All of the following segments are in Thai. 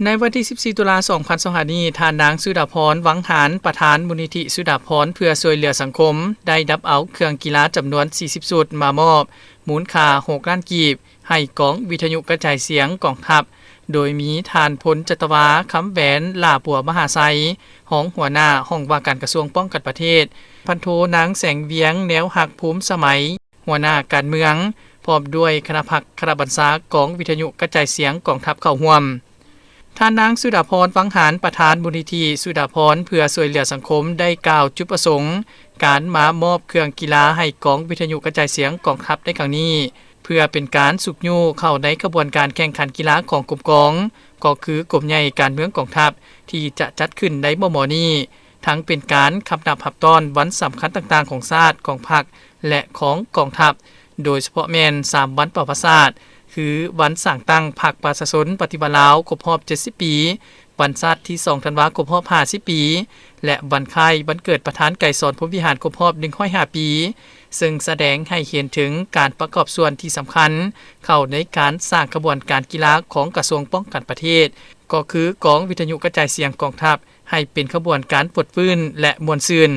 ในวันที่ 14 ตุลาคม 2025 นี้ท่านนางสุดาพรหวังหารประธานมูลนิธิสุดาพรเพื่อช่วยเหลือสังคมได้รับเอาเครื่องกีฬาจำนวน 40 ชุดมามอบมูลค่า 6 ล้านกีบให้กองวิทยุกระจายเสียงกองทัพโดยมีท่านพลจตวาคำแหวนลาปัวมหาไซห้องหัวหน้าห้องว่าการกระทรวงป้องกันประเทศพันโทนางแสงเวียงแนวหักภูมิสมัยหัวหน้าการเมืองพร้อมด้วยคณะพักคณะบัญชากองวิทยุกระจายเสียงกองทัพเข้าร่วมท่านนางสุดาพรหวังหารประธานมูลนิธิสุดาพรเพื่อช่วยเหลือสังคมได้กล่าวจุดประสงค์การมามอบเครื่องกีฬาให้กองวิทยุกระจายเสียงกองทัพในครั้งนี้เพื่อเป็นการสุกยูเข้าในกระบวนการแข่งขันกีฬาของกรมกองก็คือกรมใหญ่การเมืองกองทัพที่จะจัดขึ้นในมม.นี้ทั้งเป็นการขับนับหับตอนวันสำคัญต่างๆของชาติของพรรคและของกองทัพโดยเฉพาะแม่น3วันประวัติศาสตร์คือวันสร้างตั้งพรรคประชาชนปฏิวัติลาวครบรอบ70 ปีวันชาติที่2ธันวาคมครบรอบ50 ปีและวันคล้ายวันเกิดประธานไกรสอนพรหมวิหารครบรอบ105 ปีซึ่งแสดงให้เห็นถึงการประกอบส่วนที่สำคัญเข้าในการสร้างกระบวนการกีฬาของกระทรวงป้องกันประเทศก็คือกองวิทยุกระจายเสียงกองทัพให้เป็นขบวนการปลดฟื้นและมวลซืน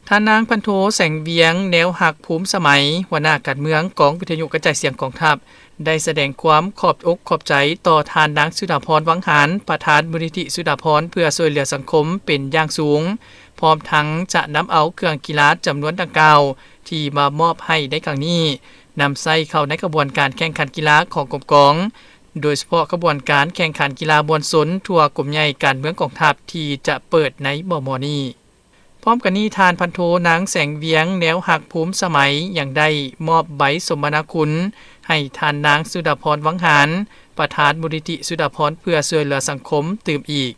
ท่านนางพันโทแสงเวียงแนวหักภูมิสมัยหัวหน้าการเมืองกองวิทยุกระจายเสียงกองทัพได้แสดงความขอบอกขอบใจต่อท่านนางสุดาพรหวังหารประธานมูลนิธิสุดาพรเพื่อช่วยเหลือสังคมเป็นอย่างสูงพร้อมทั้งจะนำเอาเครื่องกีฬาจำนวนดังกล่าวที่มามอบให้ในครั้งนี้นำใส่เข้าในกระบวนการแข่งขันกีฬาของกรมกองโดยเฉพาะกระบวนการแข่งขันกีฬาบวนสนทั่วกลุ่มใหญ่การเมืองกองทัพที่จะเปิดในมม.นี้พร้อมกันนี้ทานพันโทนางแสงเวียงแนวหักภูมิสมัยอย่างได้มอบใบสมนาคุณให้ทานนางสุดาพรหวังหารประธานมูลนิธิสุดาพรเพื่อช่วยเหลือสังคมตื่มอีก